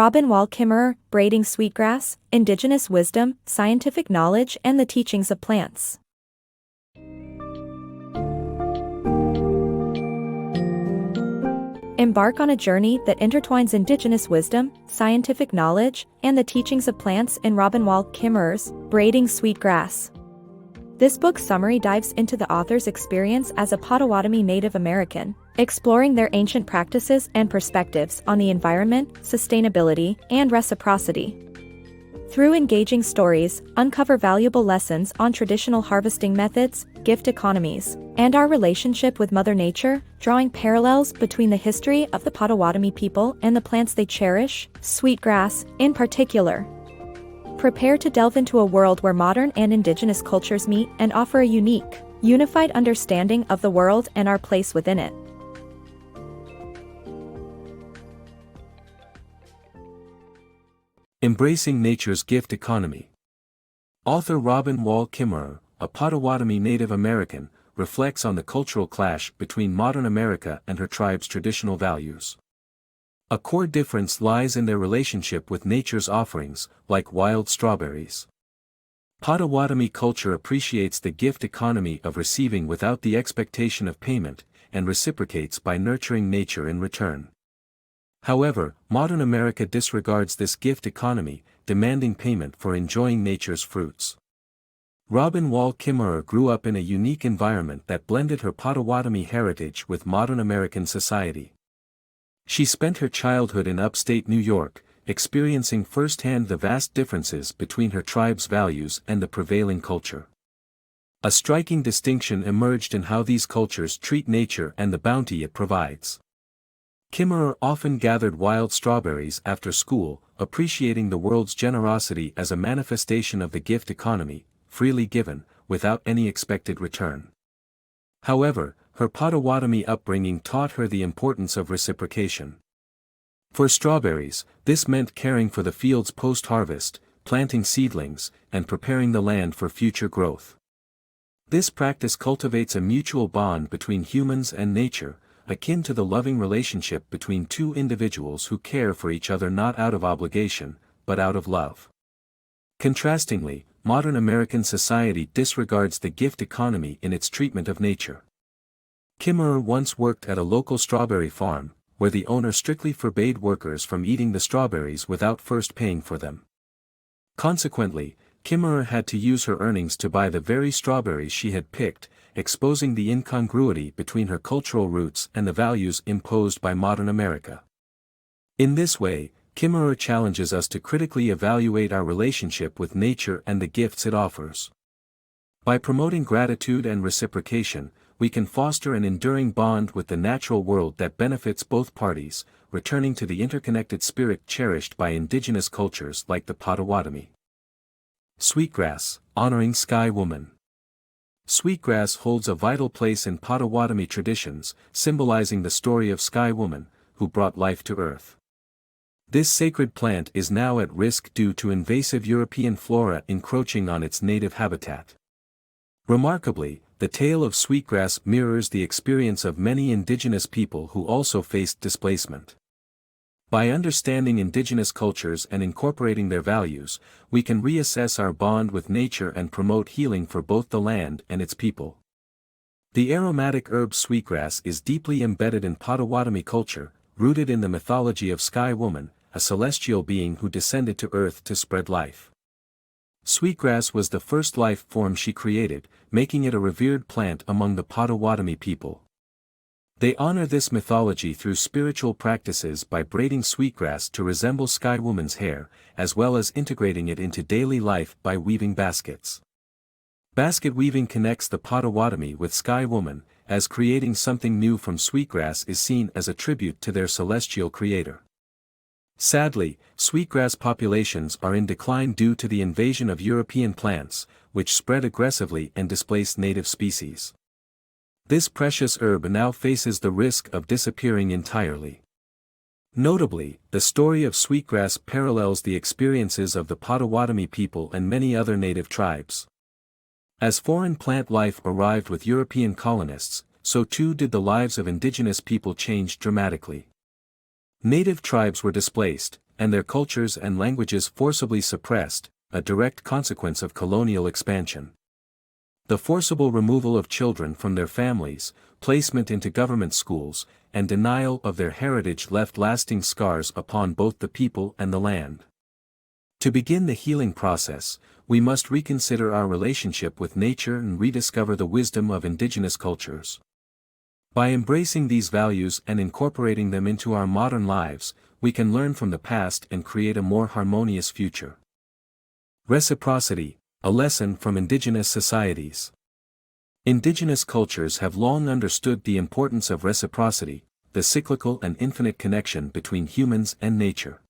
Robin Wall Kimmerer, Braiding Sweetgrass, Indigenous Wisdom, Scientific Knowledge and the Teachings of Plants. Embark on a journey that intertwines indigenous wisdom, scientific knowledge, and the teachings of plants in Robin Wall Kimmerer's Braiding Sweetgrass. This book's summary dives into the author's experience as a Potawatomi Native American, exploring their ancient practices and perspectives on the environment, sustainability, and reciprocity. Through engaging stories, uncover valuable lessons on traditional harvesting methods, gift economies, and our relationship with Mother Nature, drawing parallels between the history of the Potawatomi people and the plants they cherish, sweetgrass, in particular. Prepare to delve into a world where modern and indigenous cultures meet and offer a unique, unified understanding of the world and our place within it. Embracing Nature's Gift Economy. Author Robin Wall Kimmerer, a Potawatomi Native American, reflects on the cultural clash between modern America and her tribe's traditional values. A core difference lies in their relationship with nature's offerings, like wild strawberries. Potawatomi culture appreciates the gift economy of receiving without the expectation of payment, and reciprocates by nurturing nature in return. However, modern America disregards this gift economy, demanding payment for enjoying nature's fruits. Robin Wall Kimmerer grew up in a unique environment that blended her Potawatomi heritage with modern American society. She spent her childhood in upstate New York, experiencing firsthand the vast differences between her tribe's values and the prevailing culture. A striking distinction emerged in how these cultures treat nature and the bounty it provides. Kimmerer often gathered wild strawberries after school, appreciating the world's generosity as a manifestation of the gift economy, freely given, without any expected return. However, her Potawatomi upbringing taught her the importance of reciprocation. For strawberries, this meant caring for the fields post-harvest, planting seedlings, and preparing the land for future growth. This practice cultivates a mutual bond between humans and nature, akin to the loving relationship between two individuals who care for each other not out of obligation, but out of love. Contrastingly, modern American society disregards the gift economy in its treatment of nature. Kimmerer once worked at a local strawberry farm, where the owner strictly forbade workers from eating the strawberries without first paying for them. Consequently, Kimmerer had to use her earnings to buy the very strawberries she had picked, exposing the incongruity between her cultural roots and the values imposed by modern America. In this way, Kimmerer challenges us to critically evaluate our relationship with nature and the gifts it offers. By promoting gratitude and reciprocation, we can foster an enduring bond with the natural world that benefits both parties, returning to the interconnected spirit cherished by indigenous cultures like the Potawatomi. Sweetgrass, honoring Skywoman. Sweetgrass holds a vital place in Potawatomi traditions, symbolizing the story of Skywoman, who brought life to Earth. This sacred plant is now at risk due to invasive European flora encroaching on its native habitat. Remarkably, the tale of sweetgrass mirrors the experience of many indigenous people who also faced displacement. By understanding indigenous cultures and incorporating their values, we can reassess our bond with nature and promote healing for both the land and its people. The aromatic herb sweetgrass is deeply embedded in Potawatomi culture, rooted in the mythology of Skywoman, a celestial being who descended to Earth to spread life. Sweetgrass was the first life form she created, making it a revered plant among the Potawatomi people. They honor this mythology through spiritual practices by braiding sweetgrass to resemble Skywoman's hair, as well as integrating it into daily life by weaving baskets. Basket weaving connects the Potawatomi with Skywoman, as creating something new from sweetgrass is seen as a tribute to their celestial creator. Sadly, sweetgrass populations are in decline due to the invasion of European plants, which spread aggressively and displaced native species. This precious herb now faces the risk of disappearing entirely. Notably, the story of sweetgrass parallels the experiences of the Potawatomi people and many other native tribes. As foreign plant life arrived with European colonists, so too did the lives of indigenous people change dramatically. Native tribes were displaced, and their cultures and languages forcibly suppressed, a direct consequence of colonial expansion. The forcible removal of children from their families, placement into government schools, and denial of their heritage left lasting scars upon both the people and the land. To begin the healing process, we must reconsider our relationship with nature and rediscover the wisdom of indigenous cultures. By embracing these values and incorporating them into our modern lives, we can learn from the past and create a more harmonious future. Reciprocity, a lesson from indigenous societies. Indigenous cultures have long understood the importance of reciprocity, the cyclical and infinite connection between humans and nature.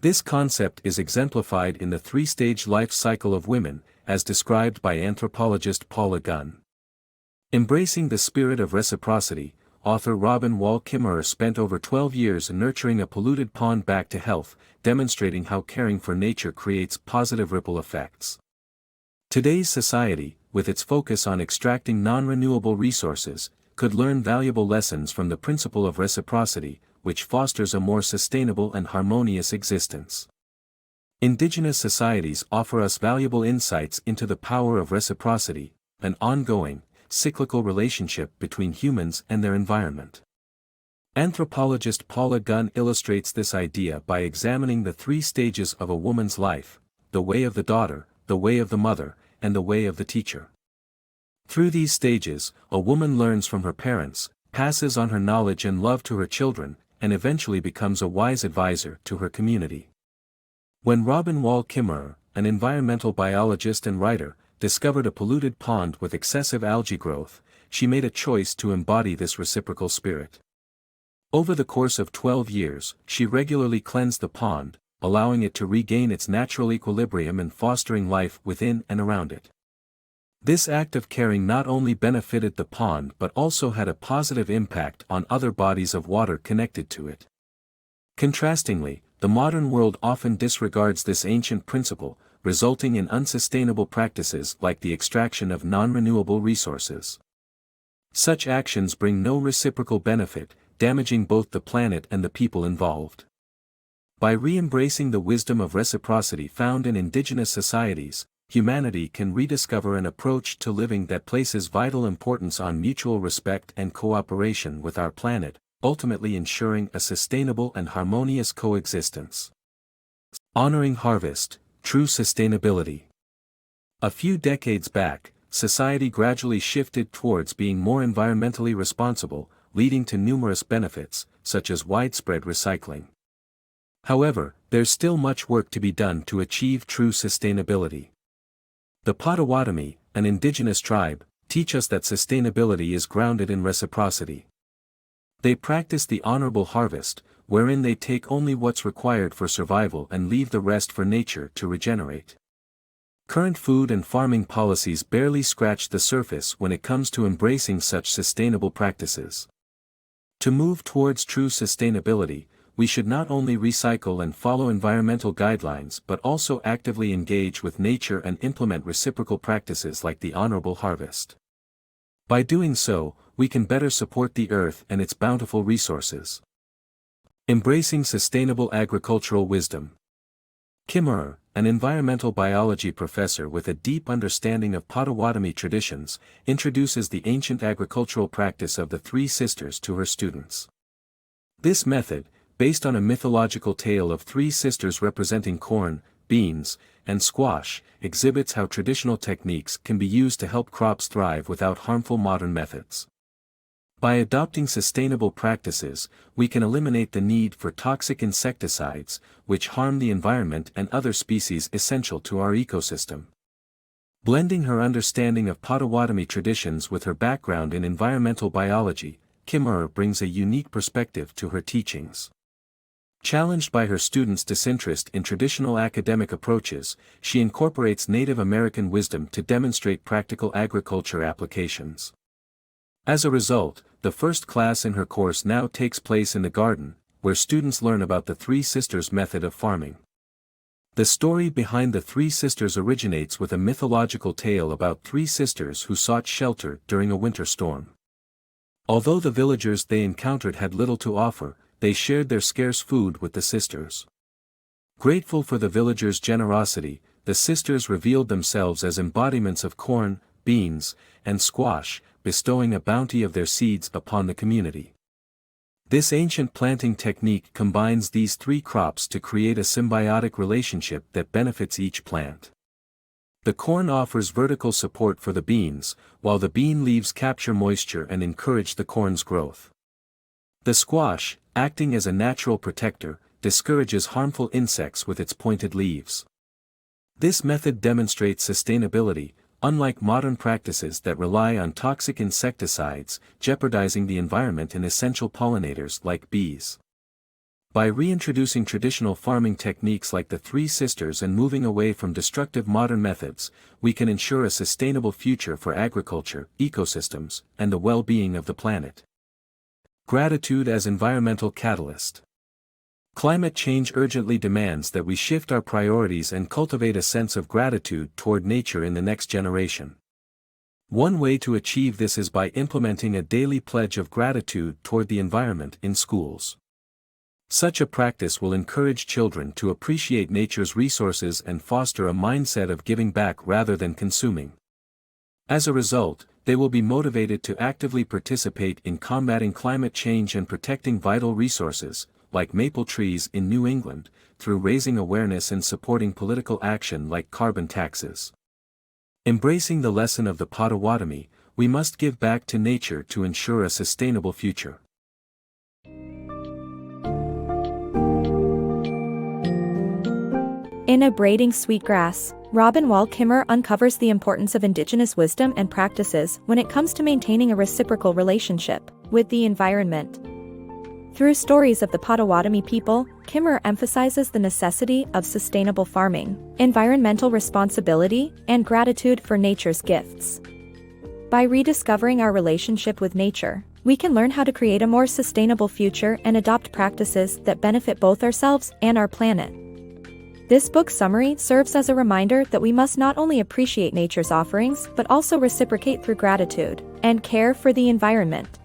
This concept is exemplified in the three-stage life cycle of women, as described by anthropologist Paula Gunn. Embracing the spirit of reciprocity, author Robin Wall Kimmerer spent over 12 years nurturing a polluted pond back to health, demonstrating how caring for nature creates positive ripple effects. Today's society, with its focus on extracting non-renewable resources, could learn valuable lessons from the principle of reciprocity, which fosters a more sustainable and harmonious existence. Indigenous societies offer us valuable insights into the power of reciprocity, an ongoing, cyclical relationship between humans and their environment. Anthropologist Paula Gunn illustrates this idea by examining the three stages of a woman's life: the way of the daughter, the way of the mother, and the way of the teacher. Through these stages, a woman learns from her parents, passes on her knowledge and love to her children, and eventually becomes a wise advisor to her community. When Robin Wall Kimmerer, an environmental biologist and writer, discovered a polluted pond with excessive algae growth, she made a choice to embody this reciprocal spirit. Over the course of 12 years, she regularly cleansed the pond, allowing it to regain its natural equilibrium and fostering life within and around it. This act of caring not only benefited the pond but also had a positive impact on other bodies of water connected to it. Contrastingly, the modern world often disregards this ancient principle, resulting in unsustainable practices like the extraction of non-renewable resources. Such actions bring no reciprocal benefit, damaging both the planet and the people involved. By re-embracing the wisdom of reciprocity found in indigenous societies, humanity can rediscover an approach to living that places vital importance on mutual respect and cooperation with our planet, ultimately ensuring a sustainable and harmonious coexistence. Honoring harvest, true sustainability. A few decades back, society gradually shifted towards being more environmentally responsible, leading to numerous benefits, such as widespread recycling. However, there's still much work to be done to achieve true sustainability. The Potawatomi, an indigenous tribe, teach us that sustainability is grounded in reciprocity. They practice the honorable harvest, wherein they take only what's required for survival and leave the rest for nature to regenerate. Current food and farming policies barely scratch the surface when it comes to embracing such sustainable practices. To move towards true sustainability, we should not only recycle and follow environmental guidelines but also actively engage with nature and implement reciprocal practices like the honorable harvest. By doing so, we can better support the earth and its bountiful resources. Embracing sustainable agricultural wisdom. Kimmerer, an environmental biology professor with a deep understanding of Potawatomi traditions, introduces the ancient agricultural practice of the Three Sisters to her students. This method, based on a mythological tale of three sisters representing corn, beans, and squash, exhibits how traditional techniques can be used to help crops thrive without harmful modern methods. By adopting sustainable practices, we can eliminate the need for toxic insecticides, which harm the environment and other species essential to our ecosystem. Blending her understanding of Potawatomi traditions with her background in environmental biology, Kimmerer brings a unique perspective to her teachings. Challenged by her students' disinterest in traditional academic approaches, she incorporates Native American wisdom to demonstrate practical agriculture applications. As a result, the first class in her course now takes place in the garden, where students learn about the Three Sisters method of farming. The story behind the Three Sisters originates with a mythological tale about three sisters who sought shelter during a winter storm. Although the villagers they encountered had little to offer, they shared their scarce food with the sisters. Grateful for the villagers' generosity, the sisters revealed themselves as embodiments of corn, beans, and squash, bestowing a bounty of their seeds upon the community. This ancient planting technique combines these three crops to create a symbiotic relationship that benefits each plant. The corn offers vertical support for the beans, while the bean leaves capture moisture and encourage the corn's growth. The squash, acting as a natural protector, discourages harmful insects with its pointed leaves. This method demonstrates sustainability, unlike modern practices that rely on toxic insecticides, jeopardizing the environment and essential pollinators like bees. By reintroducing traditional farming techniques like the Three Sisters and moving away from destructive modern methods, we can ensure a sustainable future for agriculture, ecosystems, and the well-being of the planet. Gratitude as environmental catalyst. Climate change urgently demands that we shift our priorities and cultivate a sense of gratitude toward nature in the next generation. One way to achieve this is by implementing a daily pledge of gratitude toward the environment in schools. Such a practice will encourage children to appreciate nature's resources and foster a mindset of giving back rather than consuming. As a result, they will be motivated to actively participate in combating climate change and protecting vital resources, like maple trees in New England, through raising awareness and supporting political action like carbon taxes. Embracing the lesson of the Potawatomi, we must give back to nature to ensure a sustainable future. In A Braiding Sweetgrass, Robin Wall Kimmerer uncovers the importance of Indigenous wisdom and practices when it comes to maintaining a reciprocal relationship with the environment. Through stories of the Potawatomi people, Kimmerer emphasizes the necessity of sustainable farming, environmental responsibility, and gratitude for nature's gifts. By rediscovering our relationship with nature, we can learn how to create a more sustainable future and adopt practices that benefit both ourselves and our planet. This book summary serves as a reminder that we must not only appreciate nature's offerings but also reciprocate through gratitude and care for the environment.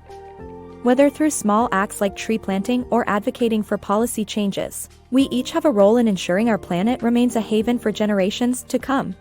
Whether through small acts like tree planting or advocating for policy changes, we each have a role in ensuring our planet remains a haven for generations to come.